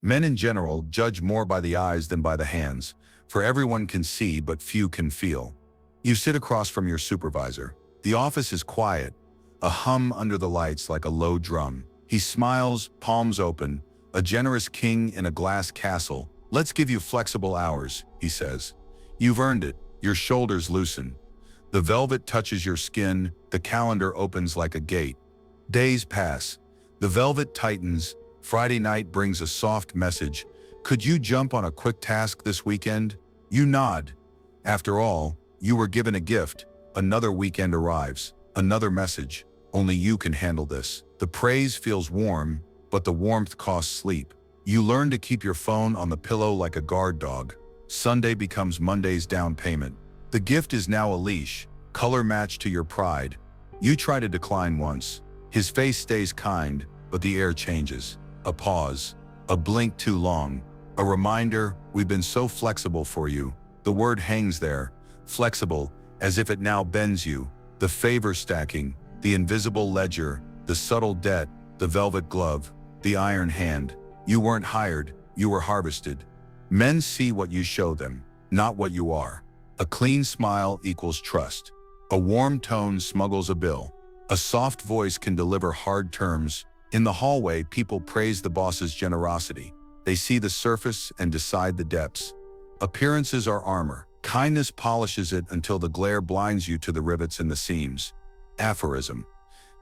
Men in general judge more by the eyes than by the hands, for everyone can see but few can feel. You sit across from your supervisor. The office is quiet, a hum under the lights like a low drum. He smiles, palms open, a generous king in a glass castle. "Let's give you flexible hours," he says. "You've earned it." Your shoulders loosen. The velvet touches your skin, the calendar opens like a gate. Days pass. The velvet tightens. Friday night brings a soft message. "Could you jump on a quick task this weekend?" You nod. After all, you were given a gift. Another weekend arrives. Another message. "Only you can handle this." The praise feels warm, but the warmth costs sleep. You learn to keep your phone on the pillow like a guard dog. Sunday becomes Monday's down payment. The gift is now a leash, color matched to your pride. You try to decline once. His face stays kind, but the air changes. A pause. A blink too long. A reminder, "We've been so flexible for you." The word hangs there, flexible, as if it now bends you. The favor stacking, the invisible ledger, the subtle debt, the velvet glove, the iron hand. You weren't hired, you were harvested. Men see what you show them, not what you are. A clean smile equals trust. A warm tone smuggles a bill. A soft voice can deliver hard terms. In the hallway, people praise the boss's generosity. They see the surface and decide the depths. Appearances are armor. Kindness polishes it until the glare blinds you to the rivets and the seams. Aphorism.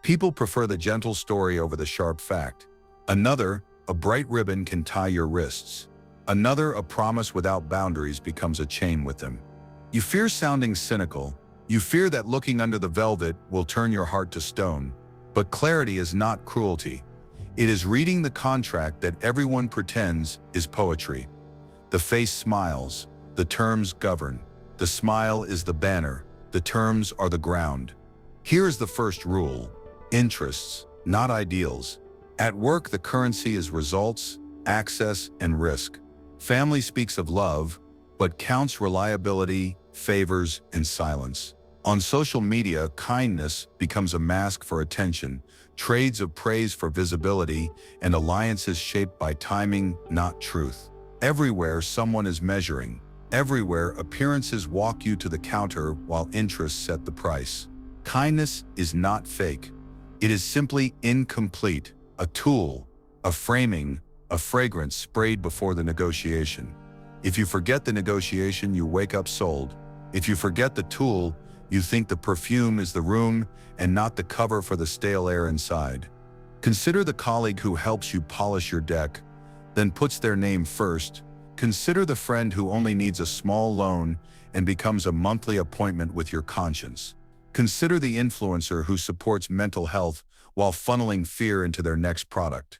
People prefer the gentle story over the sharp fact. Another, a bright ribbon can tie your wrists. Another, a promise without boundaries becomes a chain with them. You fear sounding cynical. You fear that looking under the velvet will turn your heart to stone. But clarity is not cruelty. It is reading the contract that everyone pretends is poetry. The face smiles. The terms govern. The smile is the banner. The terms are the ground. Here is the first rule. Interests, not ideals. At work, the currency is results, access, and risk. Family speaks of love, but counts reliability, favors, and silence. On social media, kindness becomes a mask for attention, trades of praise for visibility, and alliances shaped by timing, not truth. Everywhere, someone is measuring. Everywhere, appearances walk you to the counter while interests set the price. Kindness is not fake. It is simply incomplete, a tool, a framing, a fragrance sprayed before the negotiation. If you forget the negotiation, you wake up sold. If you forget the tool, you think the perfume is the room and not the cover for the stale air inside. Consider the colleague who helps you polish your deck, then puts their name first. Consider the friend who only needs a small loan and becomes a monthly appointment with your conscience. Consider the influencer who supports mental health while funneling fear into their next product.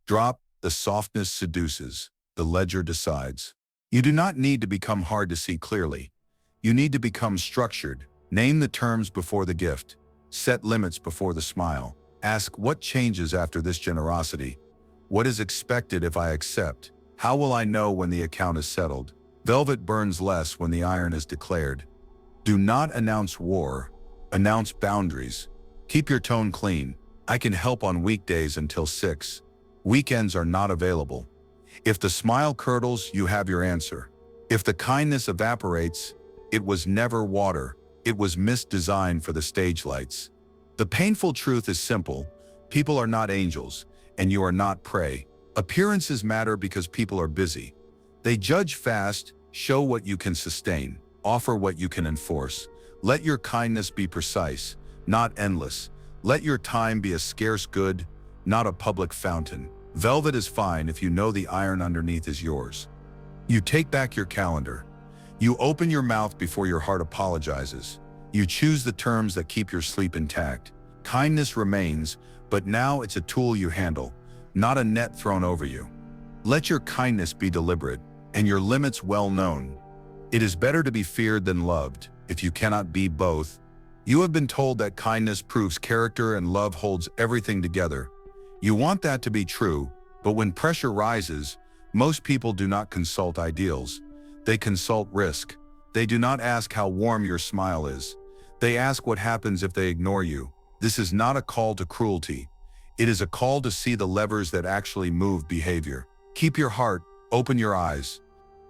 Drop. The softness seduces. The ledger decides. You do not need to become hard to see clearly. You need to become structured. Name the terms before the gift. Set limits before the smile. Ask, what changes after this generosity? What is expected if I accept? How will I know when the account is settled? Velvet burns less when the iron is declared. Do not announce war. Announce boundaries. Keep your tone clean. I can help on weekdays until 6. Weekends are not available. If the smile curdles, you have your answer. If the kindness evaporates, it was never water. It was misdesigned for the stage lights. The painful truth is simple. People are not angels, and you are not prey. Appearances matter because people are busy. They judge fast, show what you can sustain, offer what you can enforce. Let your kindness be precise, not endless. Let your time be a scarce good, not a public fountain. Velvet is fine if you know the iron underneath is yours. You take back your calendar. You open your mouth before your heart apologizes. You choose the terms that keep your sleep intact. Kindness remains, but now it's a tool you handle, not a net thrown over you. Let your kindness be deliberate, and your limits well known. It is better to be feared than loved, if you cannot be both. You have been told that kindness proves character and love holds everything together. You want that to be true, but when pressure rises, most people do not consult ideals. They consult risk. They do not ask how warm your smile is. They ask what happens if they ignore you. This is not a call to cruelty. It is a call to see the levers that actually move behavior. Keep your heart, open your eyes.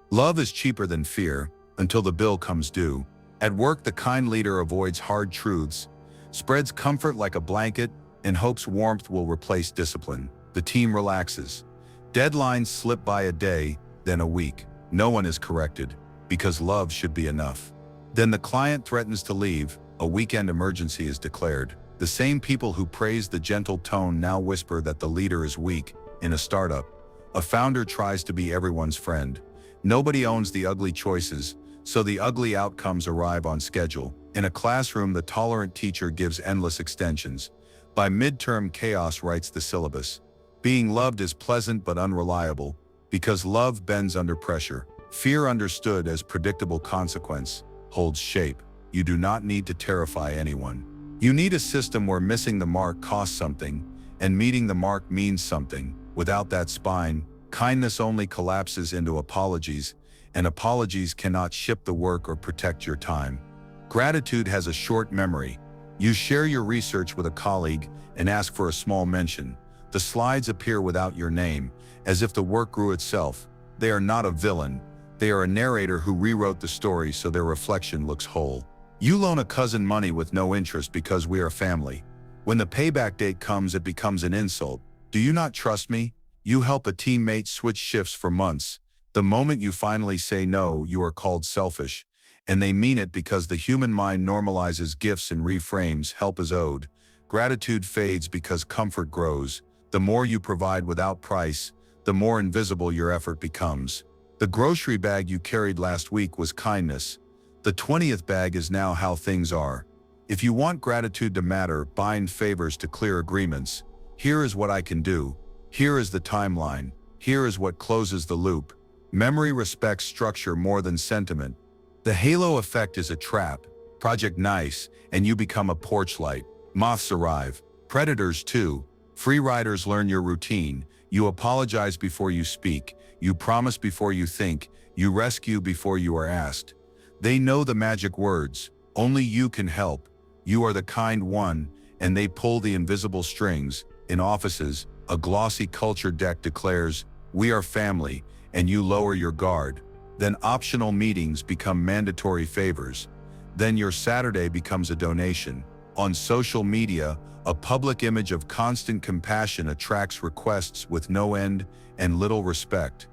Love is cheaper than fear until the bill comes due. At work, the kind leader avoids hard truths, spreads comfort like a blanket, and hopes warmth will replace discipline. The team relaxes. Deadlines slip by a day, then a week. No one is corrected, because love should be enough. Then the client threatens to leave. A weekend emergency is declared. The same people who praised the gentle tone now whisper that the leader is weak. In a startup, a founder tries to be everyone's friend. Nobody owns the ugly choices, so the ugly outcomes arrive on schedule. In a classroom, the tolerant teacher gives endless extensions. By midterm, chaos writes the syllabus. Being loved is pleasant but unreliable, because love bends under pressure. Fear, understood as predictable consequence, holds shape. You do not need to terrify anyone. You need a system where missing the mark costs something, and meeting the mark means something. Without that spine, kindness only collapses into apologies, and apologies cannot ship the work or protect your time. Gratitude has a short memory. You share your research with a colleague and ask for a small mention. The slides appear without your name, as if the work grew itself. They are not a villain. They are a narrator who rewrote the story so their reflection looks whole. You loan a cousin money with no interest because we are family. When the payback date comes, it becomes an insult. Do you not trust me? You help a teammate switch shifts for months. The moment you finally say no, you are called selfish. And they mean it, because the human mind normalizes gifts and reframes help as owed. Gratitude fades because comfort grows. The more you provide without price, the more invisible your effort becomes. The grocery bag you carried last week was kindness. The 20th bag is now how things are. If you want gratitude to matter, bind favors to clear agreements. Here is what I can do. Here is the timeline. Here is what closes the loop. Memory respects structure more than sentiment. The halo effect is a trap. Project nice, and you become a porch light. Moths arrive. Predators too. Free riders learn your routine. You apologize before you speak. You promise before you think. You rescue before you are asked. They know the magic words. Only you can help. You are the kind one, and they pull the invisible strings. In offices, a glossy culture deck declares, "We are family," and you lower your guard. Then optional meetings become mandatory favors. Then your Saturday becomes a donation. On social media, a public image of constant compassion attracts requests with no end and little respect.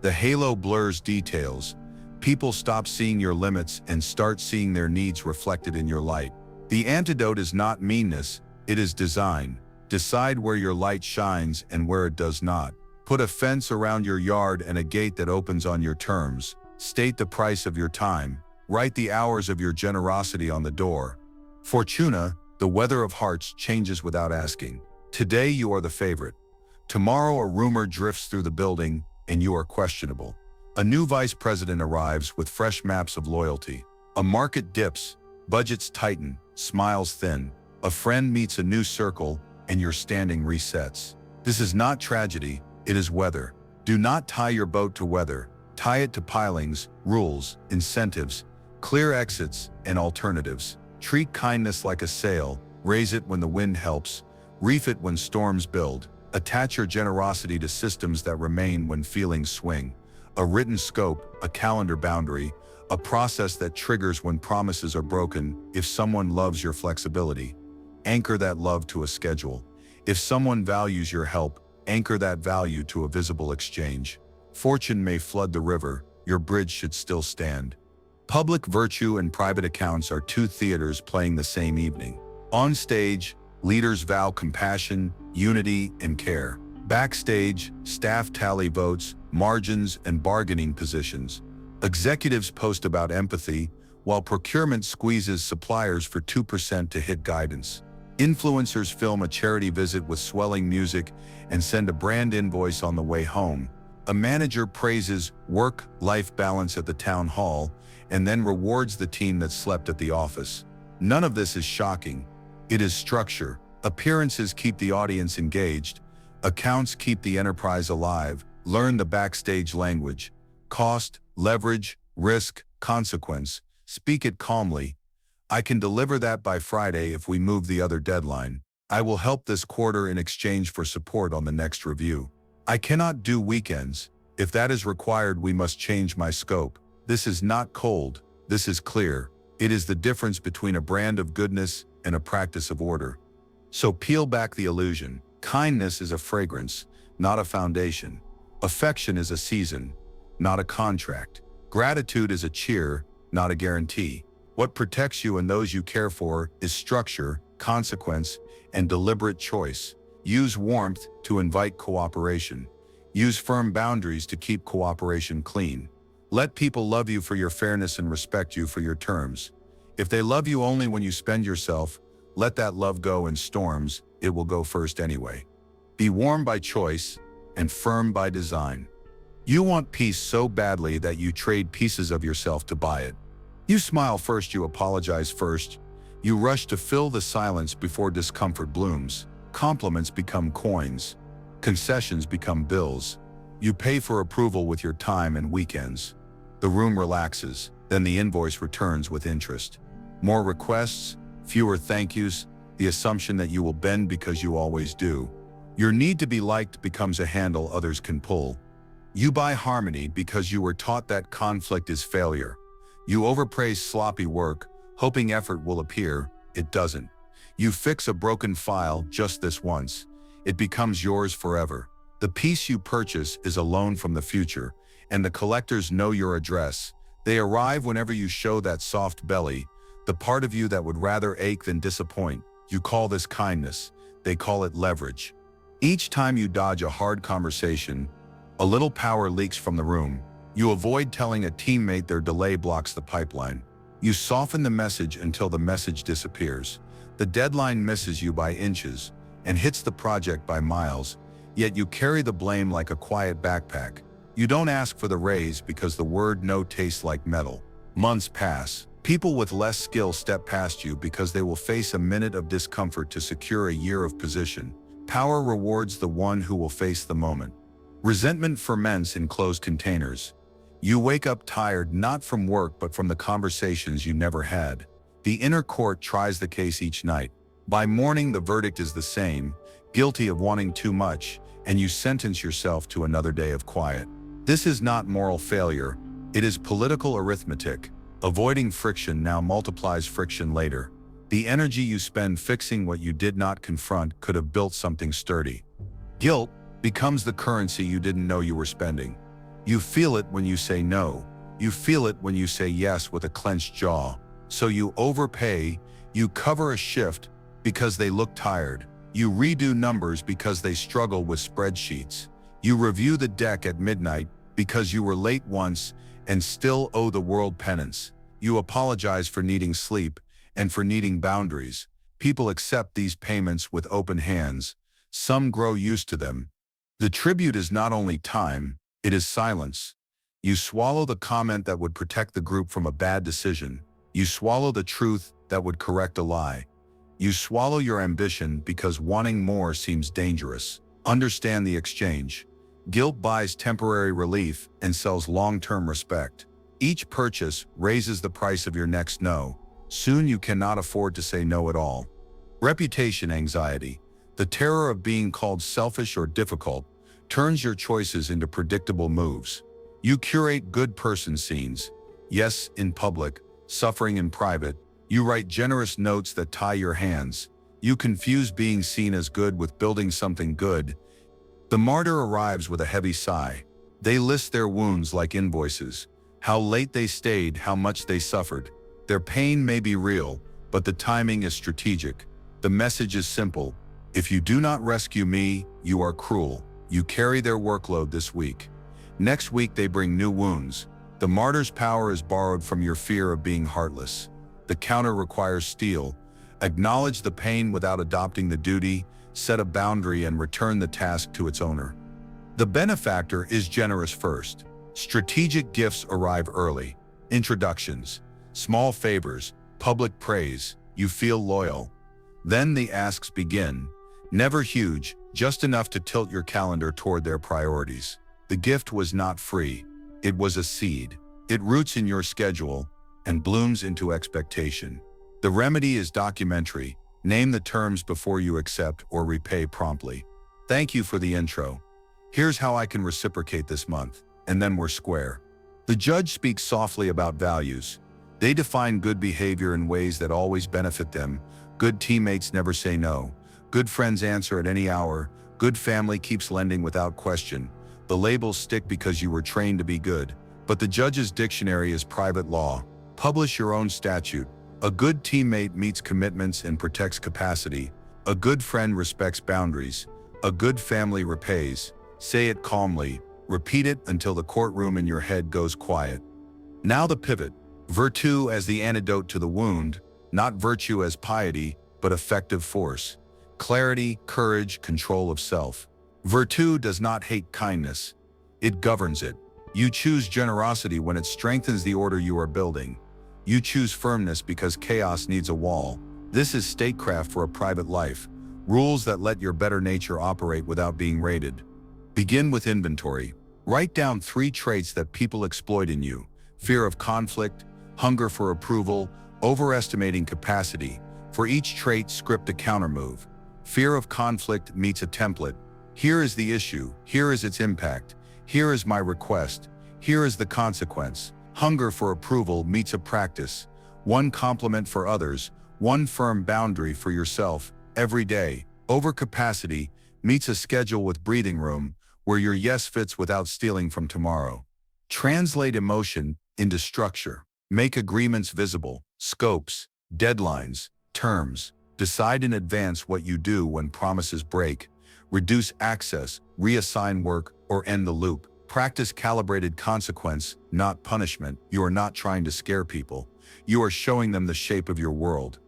The halo blurs details. People stop seeing your limits and start seeing their needs reflected in your light. The antidote is not meanness, it is design. Decide where your light shines and where it does not. Put a fence around your yard and a gate that opens on your terms. State the price of your time. Write the hours of your generosity on the door. Fortuna, the weather of hearts, changes without asking. Today you are the favorite. Tomorrow a rumor drifts through the building and you are questionable. A new vice president arrives with fresh maps of loyalty. A market dips, budgets tighten, smiles thin. A friend meets a new circle and your standing resets. This is not tragedy, it is weather. Do not tie your boat to weather. Tie it to pilings, rules, incentives, clear exits, and alternatives. Treat kindness like a sail. Raise it when the wind helps. Reef it when storms build. Attach your generosity to systems that remain when feelings swing. A written scope, a calendar boundary, a process that triggers when promises are broken. If someone loves your flexibility, anchor that love to a schedule. If someone values your help, anchor that value to a visible exchange. Fortune may flood the river, your bridge should still stand. Public virtue and private accounts are two theaters playing the same evening. On stage, leaders vow compassion, unity, and care. Backstage, staff tally votes, margins, and bargaining positions. Executives post about empathy, while procurement squeezes suppliers for 2% to hit guidance. Influencers film a charity visit with swelling music and send a brand invoice on the way home. A manager praises work-life balance at the town hall and then rewards the team that slept at the office. None of this is shocking. It is structure. Appearances keep the audience engaged. Accounts keep the enterprise alive. Learn the backstage language. Cost, leverage, risk, consequence. Speak it calmly. I can deliver that by Friday if we move the other deadline. I will help this quarter in exchange for support on the next review. I cannot do weekends. If that is required, we must change my scope. This is not cold. This is clear. It is the difference between a brand of goodness and a practice of order. So peel back the illusion. Kindness is a fragrance, not a foundation. Affection is a season, not a contract. Gratitude is a cheer, not a guarantee. What protects you and those you care for is structure, consequence, and deliberate choice. Use warmth to invite cooperation. Use firm boundaries to keep cooperation clean. Let people love you for your fairness and respect you for your terms. If they love you only when you spend yourself, let that love go in storms. It will go first anyway. Be warm by choice and firm by design. You want peace so badly that you trade pieces of yourself to buy it. You smile first, you apologize first. You rush to fill the silence before discomfort blooms. Compliments become coins. Concessions become bills. You pay for approval with your time and weekends. The room relaxes, then the invoice returns with interest. More requests, fewer thank yous, the assumption that you will bend because you always do. Your need to be liked becomes a handle others can pull. You buy harmony because you were taught that conflict is failure. You overpraise sloppy work, hoping effort will appear. It doesn't. You fix a broken file just this once. It becomes yours forever. The peace you purchase is a loan from the future, and the collectors know your address. They arrive whenever you show that soft belly, the part of you that would rather ache than disappoint. You call this kindness. They call it leverage. Each time you dodge a hard conversation, a little power leaks from the room. You avoid telling a teammate their delay blocks the pipeline. You soften the message until the message disappears. The deadline misses you by inches and hits the project by miles, yet you carry the blame like a quiet backpack. You don't ask for the raise because the word no tastes like metal. Months pass. People with less skill step past you because they will face a minute of discomfort to secure a year of position. Power rewards the one who will face the moment. Resentment ferments in closed containers. You wake up tired not from work but from the conversations you never had. The inner court tries the case each night. By morning the verdict is the same, guilty of wanting too much, and you sentence yourself to another day of quiet. This is not moral failure, it is political arithmetic. Avoiding friction now multiplies friction later. The energy you spend fixing what you did not confront could have built something sturdy. Guilt becomes the currency you didn't know you were spending. You feel it when you say no. You feel it when you say yes with a clenched jaw. So you overpay, you cover a shift because they look tired. You redo numbers because they struggle with spreadsheets. You review the deck at midnight because you were late once and still owe the world penance. You apologize for needing sleep and for needing boundaries. People accept these payments with open hands. Some grow used to them. The tribute is not only time, it is silence. You swallow the comment that would protect the group from a bad decision. You swallow the truth that would correct a lie. You swallow your ambition because wanting more seems dangerous. Understand the exchange. Guilt buys temporary relief and sells long-term respect. Each purchase raises the price of your next no. Soon you cannot afford to say no at all. Reputation anxiety, the terror of being called selfish or difficult, turns your choices into predictable moves. You curate good person scenes. Yes, in public, suffering in private. You write generous notes that tie your hands. You confuse being seen as good with building something good. The martyr arrives with a heavy sigh. They list their wounds like invoices. How late they stayed, how much they suffered. Their pain may be real, but the timing is strategic. The message is simple. If you do not rescue me, you are cruel. You carry their workload this week. Next week they bring new wounds. The martyr's power is borrowed from your fear of being heartless. The counter requires steel. Acknowledge the pain without adopting the duty, set a boundary and return the task to its owner. The benefactor is generous first. Strategic gifts arrive early. Introductions, small favors, public praise, you feel loyal. Then the asks begin. Never huge, just enough to tilt your calendar toward their priorities. The gift was not free. It was a seed. It roots in your schedule and blooms into expectation. The remedy is documentary. Name the terms before you accept or repay promptly. Thank you for the intro. Here's how I can reciprocate this month, and then we're square. The judge speaks softly about values. They define good behavior in ways that always benefit them. Good teammates never say no. Good friends answer at any hour. Good family keeps lending without question. The labels stick because you were trained to be good. But the judge's dictionary is private law. Publish your own statute. A good teammate meets commitments and protects capacity. A good friend respects boundaries. A good family repays. Say it calmly. Repeat it until the courtroom in your head goes quiet. Now the pivot. Virtue as the antidote to the wound, not virtue as piety, but effective force. Clarity, courage, control of self. Virtue does not hate kindness. It governs it. You choose generosity when it strengthens the order you are building. You choose firmness because chaos needs a wall. This is statecraft for a private life. Rules that let your better nature operate without being rated. Begin with inventory. Write down 3 traits that people exploit in you. Fear of conflict, hunger for approval, overestimating capacity. For each trait, script a countermove. Fear of conflict meets a template. Here is the issue. Here is its impact. Here is my request. Here is the consequence. Hunger for approval meets a practice. 1 compliment for others, 1 firm boundary for yourself, every day. Overcapacity meets a schedule with breathing room, where your yes fits without stealing from tomorrow. Translate emotion into structure. Make agreements visible, scopes, deadlines, terms. Decide in advance what you do when promises break. Reduce access, reassign work, or end the loop. Practice calibrated consequence, not punishment. You are not trying to scare people. You are showing them the shape of your world.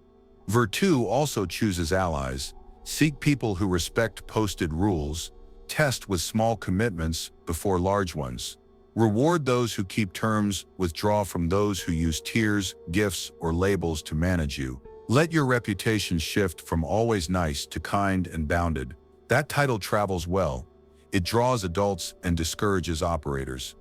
Virtue also chooses allies. Seek people who respect posted rules. Test with small commitments before large ones. Reward those who keep terms, withdraw from those who use tiers, gifts, or labels to manage you. Let your reputation shift from always nice to kind and bounded. That title travels well. It draws adults and discourages operators.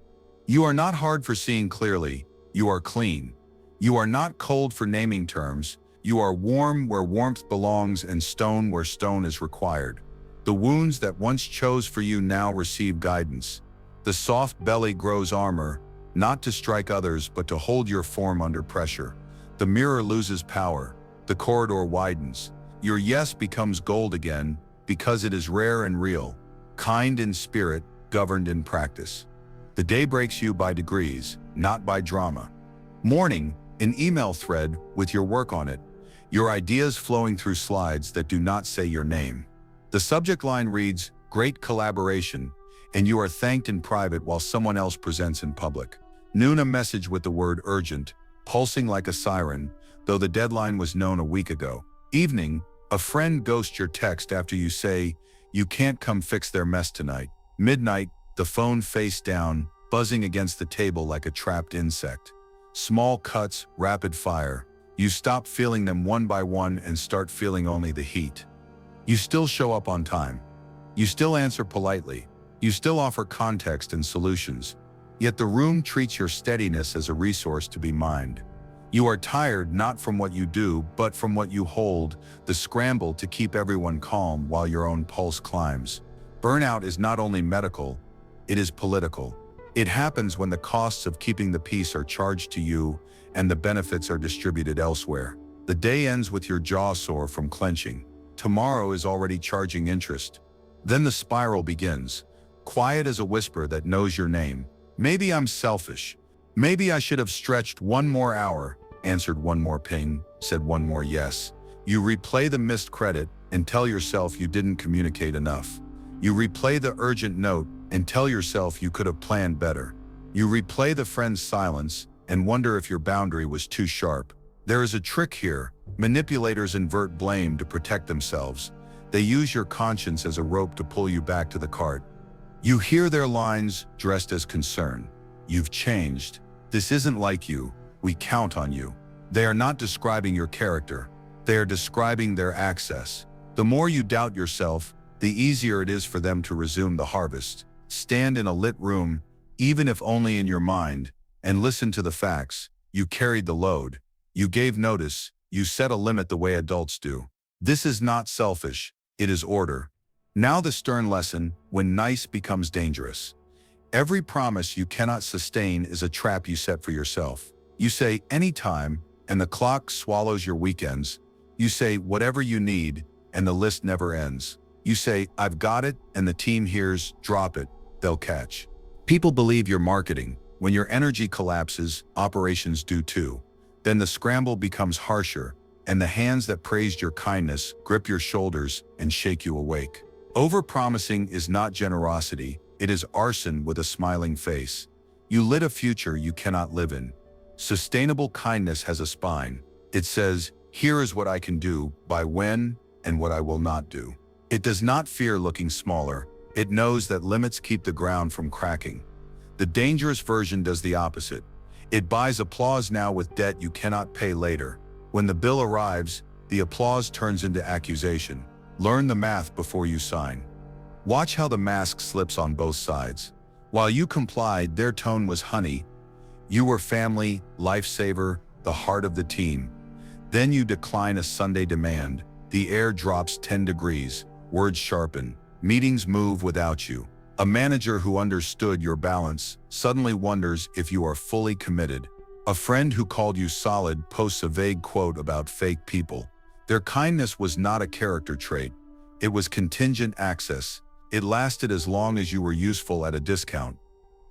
You are not hard for seeing clearly. You are clean. You are not cold for naming terms. You are warm where warmth belongs and stone where stone is required. The wounds that once chose for you now receive guidance. The soft belly grows armor, not to strike others but to hold your form under pressure. The mirror loses power. The corridor widens. Your yes becomes gold again because it is rare and real, kind in spirit, governed in practice. The day breaks you by degrees, not by drama. Morning, an email thread with your work on it. Your ideas flowing through slides that do not say your name. The subject line reads, "Great collaboration," and you are thanked in private while someone else presents in public. Noon, a message with the word urgent, pulsing like a siren, though the deadline was known a week ago. Evening, a friend ghosts your text after you say, "You can't come fix their mess tonight." Midnight, the phone face down, buzzing against the table like a trapped insect. Small cuts, rapid fire. You stop feeling them one by one and start feeling only the heat. You still show up on time. You still answer politely. You still offer context and solutions. Yet the room treats your steadiness as a resource to be mined. You are tired not from what you do, but from what you hold, the scramble to keep everyone calm while your own pulse climbs. Burnout is not only medical, it is political. It happens when the costs of keeping the peace are charged to you and the benefits are distributed elsewhere. The day ends with your jaw sore from clenching. Tomorrow is already charging interest. Then the spiral begins, quiet as a whisper that knows your name. Maybe I'm selfish. Maybe I should have stretched 1 more hour, answered 1 more ping, said 1 more yes. You replay the missed credit and tell yourself you didn't communicate enough. You replay the urgent note and tell yourself you could have planned better. You replay the friend's silence and wonder if your boundary was too sharp. There is a trick here. Manipulators invert blame to protect themselves. They use your conscience as a rope to pull you back to the cart. You hear their lines dressed as concern. You've changed. This isn't like you. We count on you. They are not describing your character. They are describing their access. The more you doubt yourself, the easier it is for them to resume the harvest. Stand in a lit room, even if only in your mind, and listen to the facts. You carried the load. You gave notice. You set a limit the way adults do. This is not selfish. It is order. Now the stern lesson, when nice becomes dangerous. Every promise you cannot sustain is a trap you set for yourself. You say anytime, and the clock swallows your weekends. You say whatever you need, and the list never ends. You say, I've got it, and the team hears, drop it, they'll catch. People believe you're marketing. When your energy collapses, operations do too. Then the scramble becomes harsher, and the hands that praised your kindness grip your shoulders and shake you awake. Overpromising is not generosity, it is arson with a smiling face. You lit a future you cannot live in. Sustainable kindness has a spine. It says, here is what I can do, by when, and what I will not do. It does not fear looking smaller. It knows that limits keep the ground from cracking. The dangerous version does the opposite. It buys applause now with debt you cannot pay later. When the bill arrives, the applause turns into accusation. Learn the math before you sign. Watch how the mask slips on both sides. While you complied, their tone was honey. You were family, lifesaver, the heart of the team. Then you decline a Sunday demand. The air drops 10 degrees, words sharpen, meetings move without you. A manager who understood your balance suddenly wonders if you are fully committed. A friend who called you solid posts a vague quote about fake people. Their kindness was not a character trait. It was contingent access. It lasted as long as you were useful at a discount.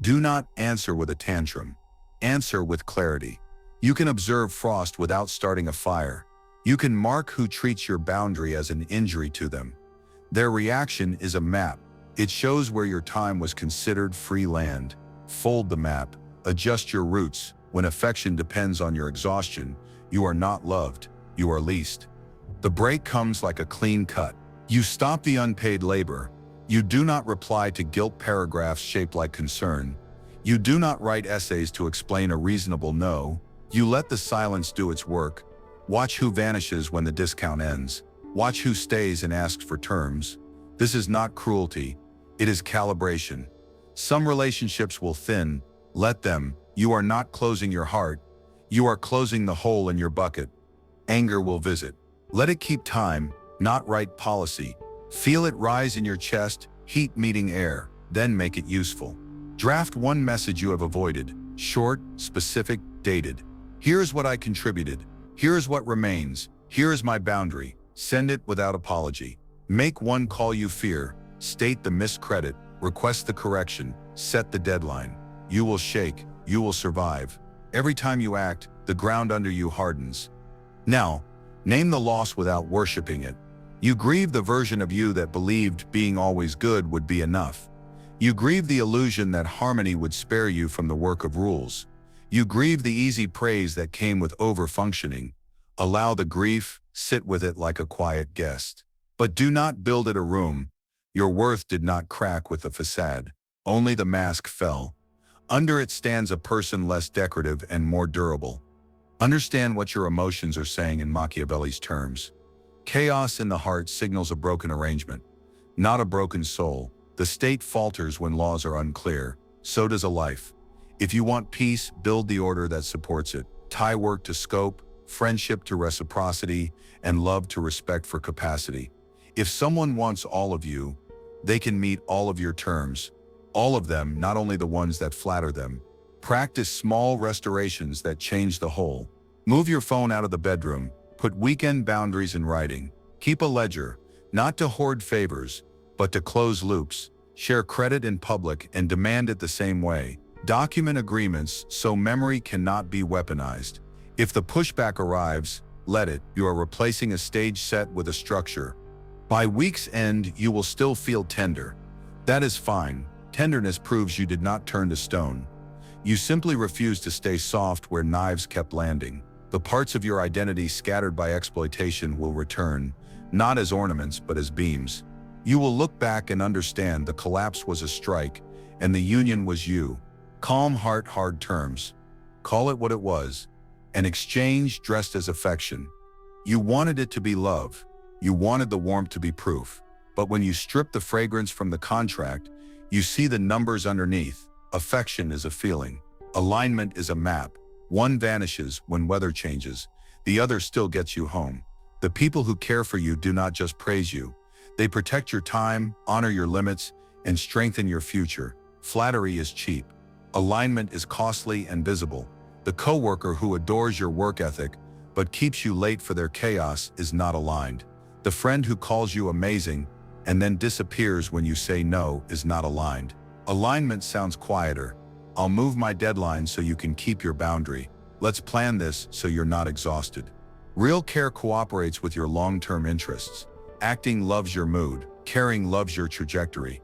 Do not answer with a tantrum. Answer with clarity. You can observe frost without starting a fire. You can mark who treats your boundary as an injury to them. Their reaction is a map. It shows where your time was considered free land. Fold the map. Adjust your routes. When affection depends on your exhaustion, you are not loved, you are leased. The break comes like a clean cut. You stop the unpaid labor. You do not reply to guilt paragraphs shaped like concern. You do not write essays to explain a reasonable no. You let the silence do its work. Watch who vanishes when the discount ends. Watch who stays and asks for terms. This is not cruelty. It is calibration. Some relationships will thin. Let them. You are not closing your heart. You are closing the hole in your bucket. Anger will visit. Let it keep time, not write policy. Feel it rise in your chest, heat meeting air, then make it useful. Draft one message you have avoided, short, specific, dated. Here is what I contributed. Here is what remains. Here is my boundary. Send it without apology. Make one call you fear. State the miscredit. Request the correction. Set the deadline. You will shake. You will survive. Every time you act, the ground under you hardens. Now, name the loss without worshiping it. You grieve the version of you that believed being always good would be enough. You grieve the illusion that harmony would spare you from the work of rules. You grieve the easy praise that came with over-functioning. Allow the grief, sit with it like a quiet guest. But do not build it a room. Your worth did not crack with the facade. Only the mask fell. Under it stands a person less decorative and more durable. Understand what your emotions are saying in Machiavelli's terms. Chaos in the heart signals a broken arrangement, not a broken soul. The state falters when laws are unclear. So does a life. If you want peace, build the order that supports it. Tie work to scope, friendship to reciprocity, and love to respect for capacity. If someone wants all of you, they can meet all of your terms. All of them, not only the ones that flatter them. Practice small restorations that change the whole. Move your phone out of the bedroom. Put weekend boundaries in writing. Keep a ledger, not to hoard favors, but to close loops. Share credit in public and demand it the same way. Document agreements so memory cannot be weaponized. If the pushback arrives, let it. You are replacing a stage set with a structure. By week's end, you will still feel tender. That is fine. Tenderness proves you did not turn to stone. You simply refuse to stay soft where knives kept landing. The parts of your identity scattered by exploitation will return, not as ornaments but as beams. You will look back and understand the collapse was a strike, and the union was you. Calm heart, hard terms. Call it what it was. An exchange dressed as affection. You wanted it to be love. You wanted the warmth to be proof. But when you strip the fragrance from the contract, you see the numbers underneath. Affection is a feeling. Alignment is a map. One vanishes when weather changes. The other still gets you home. The people who care for you do not just praise you. They protect your time, honor your limits, and strengthen your future. Flattery is cheap. Alignment is costly and visible. The coworker who adores your work ethic but keeps you late for their chaos is not aligned. The friend who calls you amazing and then disappears when you say no is not aligned. Alignment sounds quieter. I'll move my deadline so you can keep your boundary. Let's plan this so you're not exhausted. Real care cooperates with your long-term interests. Acting loves your mood. Caring loves your trajectory.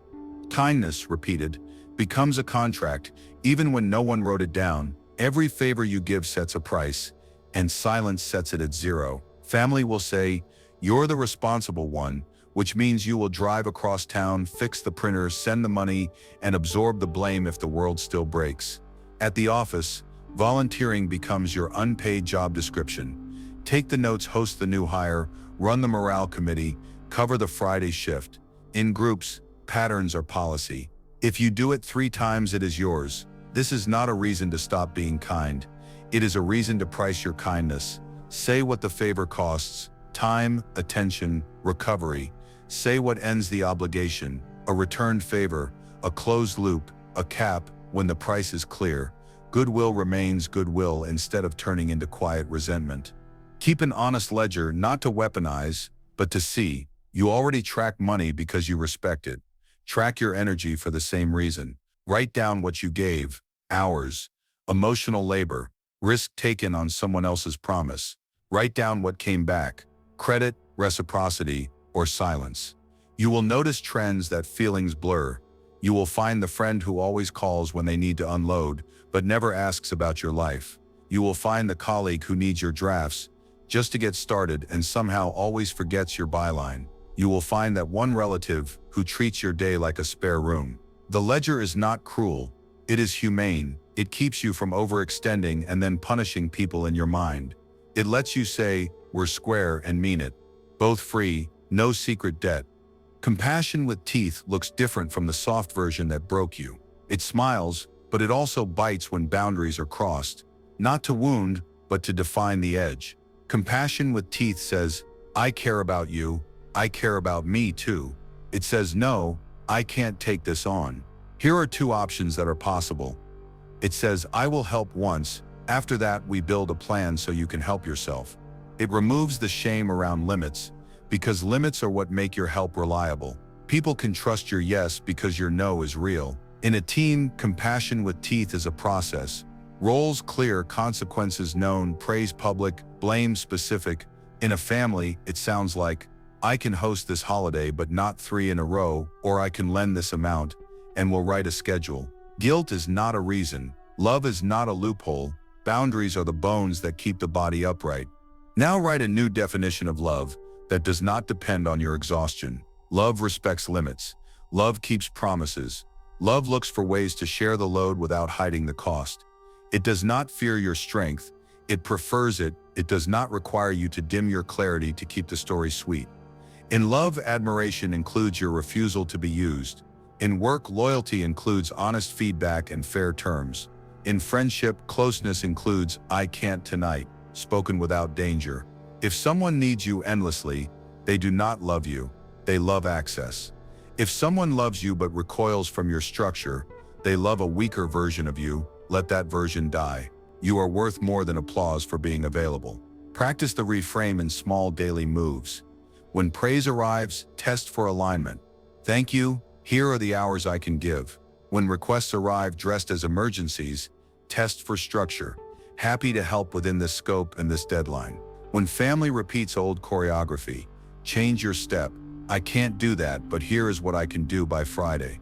Kindness, repeated, becomes a contract even when no one wrote it down. Every favor you give sets a price, and silence sets it at zero. Family will say, "You're the responsible one," which means you will drive across town, fix the printer, send the money, and absorb the blame if the world still breaks. At the office, volunteering becomes your unpaid job description. Take the notes, host the new hire, run the morale committee, cover the Friday shift. In groups, patterns are policy. If you do it 3 times, it is yours. This is not a reason to stop being kind. It is a reason to price your kindness. Say what the favor costs: time, attention, recovery. Say what ends the obligation: a returned favor, a closed loop, a cap. When the price is clear, goodwill remains goodwill instead of turning into quiet resentment. Keep an honest ledger, not to weaponize, but to see. You already track money because you respect it. Track your energy for the same reason. Write down what you gave: hours, emotional labor, risk taken on someone else's promise. Write down what came back: credit, reciprocity, or silence. You will notice trends that feelings blur. You will find the friend who always calls when they need to unload, but never asks about your life. You will find the colleague who needs your drafts just to get started and somehow always forgets your byline. You will find that one relative who treats your day like a spare room. The ledger is not cruel. It is humane. It keeps you from overextending and then punishing people in your mind. It lets you say, "We're square," and mean it. Both free, no secret debt. Compassion with teeth looks different from the soft version that broke you. It smiles, but it also bites when boundaries are crossed. Not to wound, but to define the edge. Compassion with teeth says, "I care about you. I care about me too." It says, "No, I can't take this on." Here are 2 options that are possible. It says, "I will help once. After that, we build a plan so you can help yourself." It removes the shame around limits, because limits are what make your help reliable. People can trust your yes because your no is real. In a team, compassion with teeth is a process. Roles clear, consequences known, praise public, blame specific. In a family, it sounds like, "I can host this holiday but not 3 in a row," or "I can lend this amount," and we'll write a schedule. Guilt is not a reason. Love is not a loophole. Boundaries are the bones that keep the body upright. Now write a new definition of love that does not depend on your exhaustion. Love respects limits. Love keeps promises. Love looks for ways to share the load without hiding the cost. It does not fear your strength. It prefers it. It does not require you to dim your clarity to keep the story sweet. In love, admiration includes your refusal to be used. In work, loyalty includes honest feedback and fair terms. In friendship, closeness includes "I can't tonight," spoken without danger. If someone needs you endlessly, they do not love you. They love access. If someone loves you but recoils from your structure, they love a weaker version of you. Let that version die. You are worth more than applause for being available. Practice the reframe in small daily moves. When praise arrives, test for alignment. "Thank you. Here are the hours I can give." When requests arrive dressed as emergencies, test for structure. "Happy to help within this scope and this deadline." When family repeats old choreography, change your step. "I can't do that, but here is what I can do by Friday."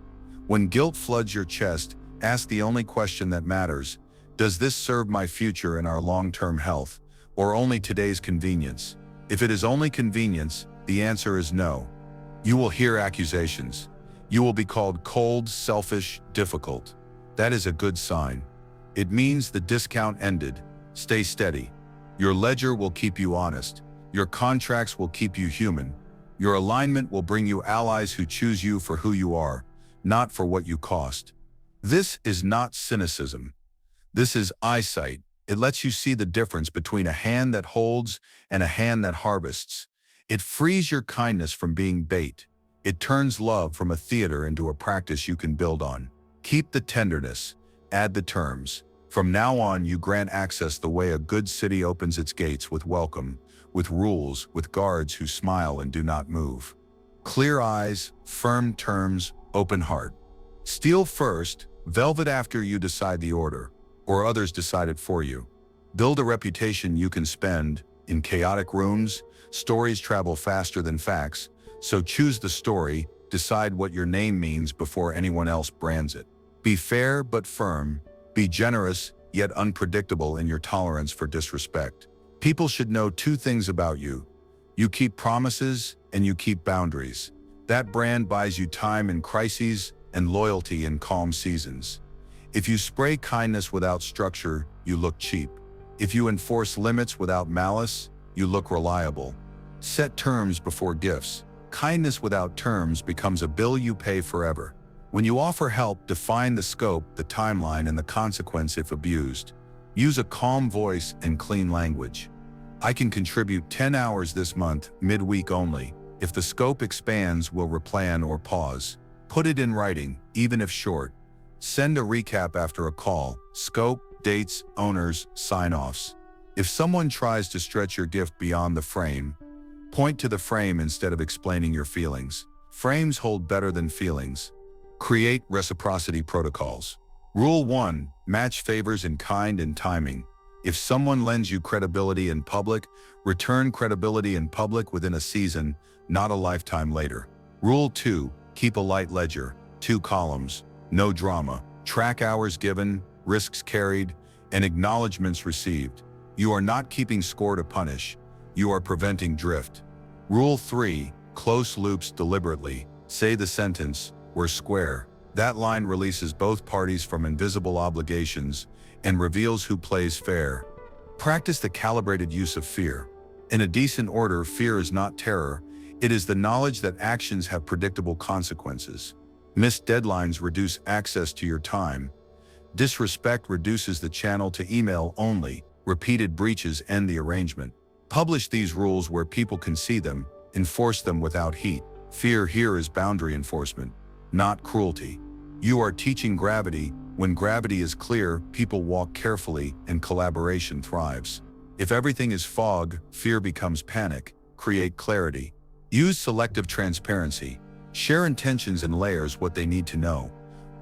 When guilt floods your chest, ask the only question that matters: does this serve my future and our long-term health, or only today's convenience? If it is only convenience, the answer is no. You will hear accusations. You will be called cold, selfish, difficult. That is a good sign. It means the discount ended. Stay steady. Your ledger will keep you honest. Your contracts will keep you human. Your alignment will bring you allies who choose you for who you are, not for what you cost. This is not cynicism. This is eyesight. It lets you see the difference between a hand that holds and a hand that harvests. It frees your kindness from being bait. It turns love from a theater into a practice you can build on. Keep the tenderness. Add the terms. From now on, you grant access the way a good city opens its gates, with welcome, with rules, with guards who smile and do not move. Clear eyes, firm terms, open heart. Steel first, velvet after you decide the order, or others decide it for you. Build a reputation you can spend. In chaotic rooms, stories travel faster than facts, so choose the story, decide what your name means before anyone else brands it. Be fair but firm. Be generous yet unpredictable in your tolerance for disrespect. People should know two things about you. You keep promises and you keep boundaries. That brand buys you time in crises and loyalty in calm seasons. If you spray kindness without structure, you look cheap. If you enforce limits without malice, you look reliable. Set terms before gifts. Kindness without terms becomes a bill you pay forever. When you offer help, define the scope, the timeline, and the consequence if abused. Use a calm voice and clean language. I can contribute 10 hours this month, midweek only. If the scope expands, we'll replan or pause. Put it in writing, even if short. Send a recap after a call. Scope, dates, owners, sign-offs. If someone tries to stretch your gift beyond the frame, point to the frame instead of explaining your feelings. Frames hold better than feelings. Create reciprocity protocols. Rule 1. Match favors in kind and timing. If someone lends you credibility in public, return credibility in public within a season, not a lifetime later. Rule 2. Keep a light ledger. 2 columns. No drama. Track hours given, risks carried, and acknowledgments received. You are not keeping score to punish. You are preventing drift. Rule 3. Close loops deliberately. Say the sentence, "We're square." That line releases both parties from invisible obligations and reveals who plays fair. Practice the calibrated use of fear. In a decent order, fear is not terror. It is the knowledge that actions have predictable consequences. Missed deadlines reduce access to your time. Disrespect reduces the channel to email only. Repeated breaches end the arrangement. Publish these rules where people can see them. Enforce them without heat. Fear here is boundary enforcement, not cruelty. You are teaching gravity. When gravity is clear, people walk carefully and collaboration thrives. If everything is fog, fear becomes panic. Create clarity. Use selective transparency. Share intentions in layers what they need to know.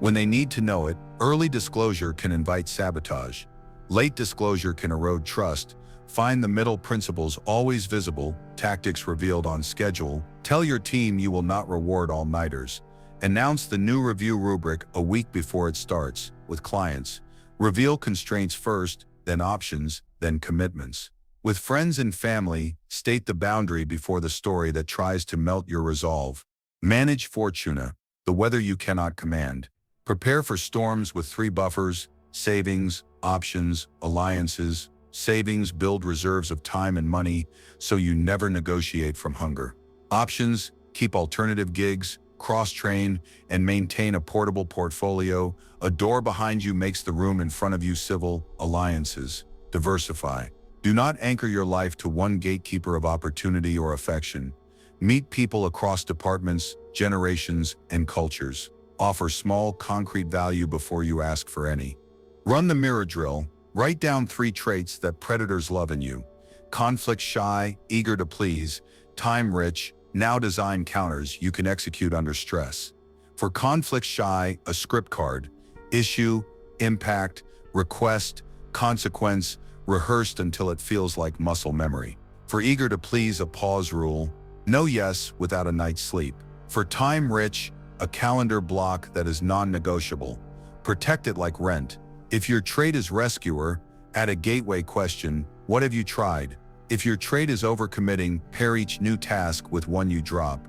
When they need to know it, early disclosure can invite sabotage. Late disclosure can erode trust. Find the middle principles always visible, tactics revealed on schedule. Tell your team you will not reward all-nighters. Announce the new review rubric a week before it starts. With clients, reveal constraints first, then options, then commitments. With friends and family, state the boundary before the story that tries to melt your resolve. Manage fortuna, the weather you cannot command. Prepare for storms with 3 buffers: savings, options, alliances. Savings build reserves of time and money so you never negotiate from hunger. Options, keep alternative gigs, cross-train, and maintain a portable portfolio. A door behind you makes the room in front of you civil. Alliances, diversify. Do not anchor your life to one gatekeeper of opportunity or affection. Meet people across departments, generations, and cultures. Offer small, concrete value before you ask for any. Run the mirror drill. Write down 3 traits that predators love in you. Conflict shy, eager to please, time rich. Now design counters you can execute under stress. For conflict shy, a script card. Issue, impact, request, consequence, rehearsed until it feels like muscle memory. For eager to please, a pause rule. No yes without a night's sleep. For time rich, a calendar block that is non-negotiable. Protect it like rent. If your trait is rescuer, add a gateway question: what have you tried? If your trait is overcommitting, pair each new task with one you drop.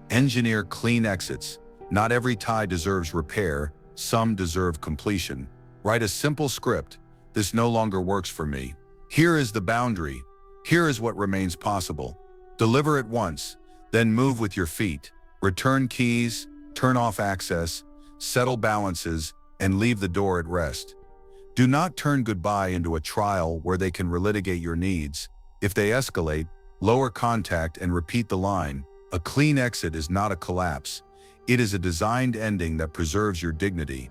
Engineer clean exits. Not every tie deserves repair, some deserve completion. Write a simple script: this no longer works for me. Here is the boundary. Here is what remains possible. Deliver it once, then move with your feet. Return keys, turn off access, settle balances, and leave the door at rest. Do not turn goodbye into a trial where they can relitigate your needs. If they escalate, lower contact and repeat the line: A clean exit is not a collapse. It is a designed ending that preserves your dignity.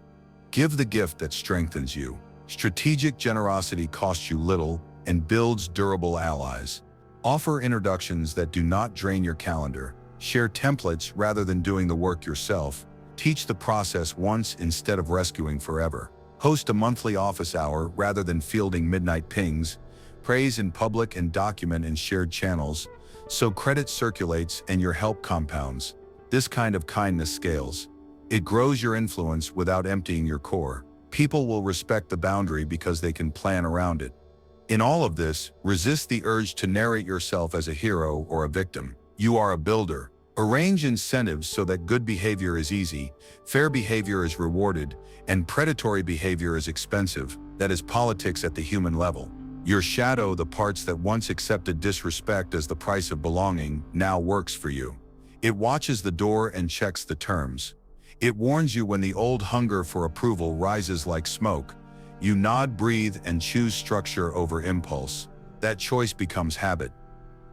Give the gift that strengthens you. Strategic generosity costs you little and builds durable allies. Offer introductions that do not drain your calendar. Share templates rather than doing the work yourself. Teach the process once instead of rescuing forever. Host a monthly office hour rather than fielding midnight pings. Praise in public and document in shared channels, so credit circulates and your help compounds. This kind of kindness scales. It grows your influence without emptying your core. People will respect the boundary because they can plan around it. In all of this, resist the urge to narrate yourself as a hero or a victim. You are a builder. Arrange incentives so that good behavior is easy, fair behavior is rewarded, and predatory behavior is expensive. That is politics at the human level. Your shadow, the parts that once accepted disrespect as the price of belonging, now works for you. It watches the door and checks the terms. It warns you when the old hunger for approval rises like smoke. You nod, breathe, and choose structure over impulse. That choice becomes habit.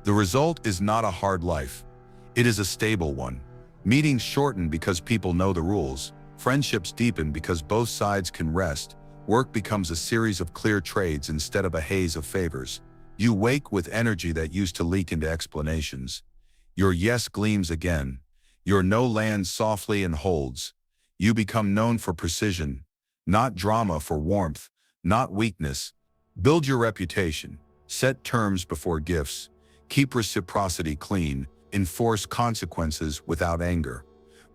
The result is not a hard life. It is a stable one. Meetings shorten because people know the rules. Friendships deepen because both sides can rest. Work becomes a series of clear trades instead of a haze of favors. You wake with energy that used to leak into explanations. Your yes gleams again. Your no lands softly and holds. You become known for precision, not drama, for warmth, not weakness. Build your reputation. Set terms before gifts. Keep reciprocity clean. Enforce consequences without anger.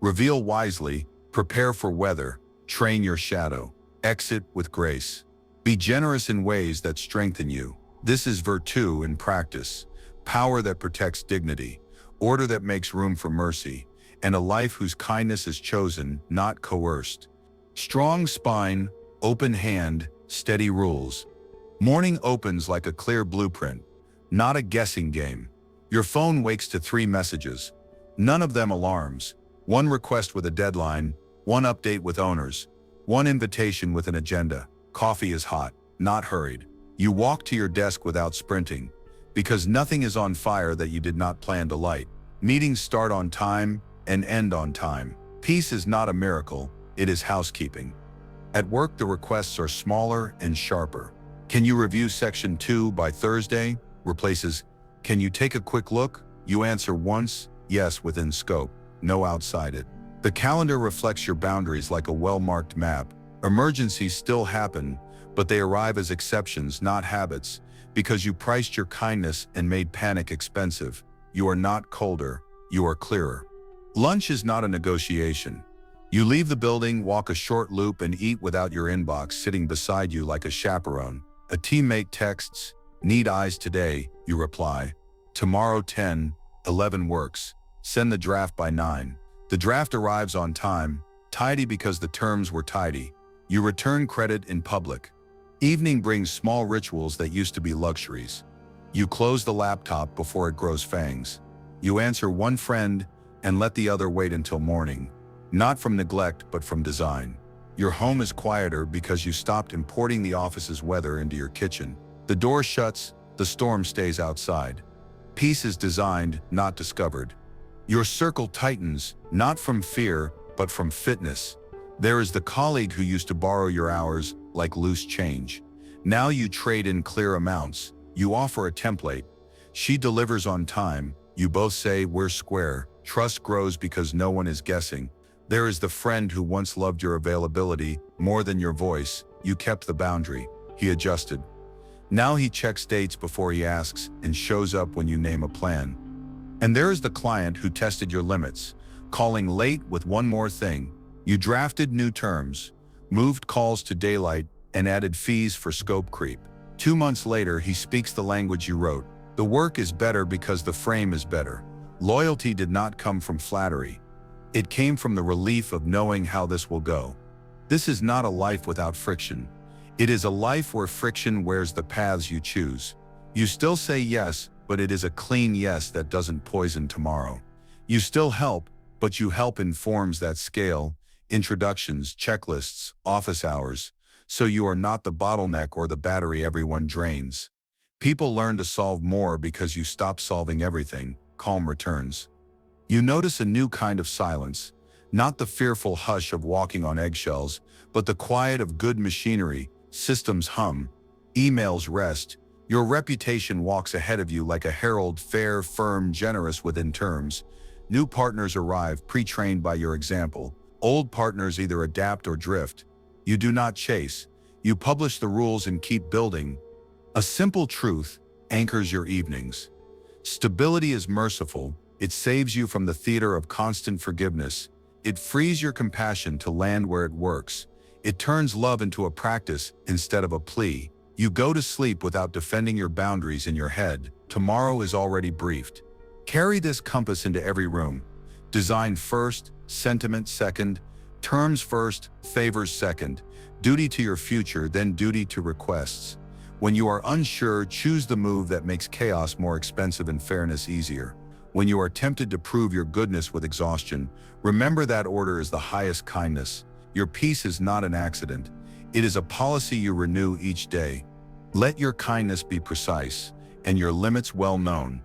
Reveal wisely. Prepare for weather. Train your shadow. Exit with grace. Be generous in ways that strengthen you. This is virtue in practice. Power that protects dignity. Order that makes room for mercy. And a life whose kindness is chosen, not coerced. Strong spine, open hand, steady rules. Morning opens like a clear blueprint, not a guessing game. Your phone wakes to 3 messages, none of them alarms. One request with a deadline, one update with owners, one invitation with an agenda. Coffee is hot, not hurried. You walk to your desk without sprinting, because nothing is on fire that you did not plan to light. Meetings start on time and end on time. Peace is not a miracle, it is housekeeping. At work, the requests are smaller and sharper. Can you review section 2 by Thursday? Replaces, can you take a quick look? You answer once, yes, within scope, no outside it. The calendar reflects your boundaries like a well-marked map. Emergencies still happen, but they arrive as exceptions, not habits, because you priced your kindness and made panic expensive. You are not colder, you are clearer. Lunch is not a negotiation. You leave the building, walk a short loop, and eat without your inbox sitting beside you like a chaperone. A teammate texts, need eyes today, you reply. Tomorrow 10:11 works. Send the draft by 9. The draft arrives on time, tidy because the terms were tidy. You return credit in public. Evening brings small rituals that used to be luxuries. You close the laptop before it grows fangs. You answer one friend and let the other wait until morning. Not from neglect, but from design. Your home is quieter because you stopped importing the office's weather into your kitchen. The door shuts, the storm stays outside. Peace is designed, not discovered. Your circle tightens, not from fear, but from fitness. There is the colleague who used to borrow your hours like loose change. Now you trade in clear amounts. You offer a template. She delivers on time. You both say, we're square. Trust grows because no one is guessing. There is the friend who once loved your availability more than your voice. You kept the boundary. He adjusted. Now he checks dates before he asks and shows up when you name a plan. And there is the client who tested your limits, calling late with one more thing. You drafted new terms, moved calls to daylight, and added fees for scope creep. 2 months later, he speaks the language you wrote. The work is better because the frame is better. Loyalty did not come from flattery. It came from the relief of knowing how this will go. This is not a life without friction. It is a life where friction wears the paths you choose. You still say yes, but it is a clean yes that doesn't poison tomorrow. You still help, but you help in forms that scale, introductions, checklists, office hours, so you are not the bottleneck or the battery everyone drains. People learn to solve more because you stop solving everything. Calm returns. You notice a new kind of silence, not the fearful hush of walking on eggshells, but the quiet of good machinery. Systems hum, emails rest. Your reputation walks ahead of you like a herald, fair, firm, generous within terms. New partners arrive, pre-trained by your example. Old partners either adapt or drift. You do not chase. You publish the rules and keep building. A simple truth anchors your evenings. Stability is merciful. It saves you from the theater of constant forgiveness. It frees your compassion to land where it works. It turns love into a practice instead of a plea. You go to sleep without defending your boundaries in your head. Tomorrow is already briefed. Carry this compass into every room. Design first, sentiment second, terms first, favors second, duty to your future, then duty to requests. When you are unsure, choose the move that makes chaos more expensive and fairness easier. When you are tempted to prove your goodness with exhaustion, remember that order is the highest kindness. Your peace is not an accident. It is a policy you renew each day. Let your kindness be precise and your limits well known.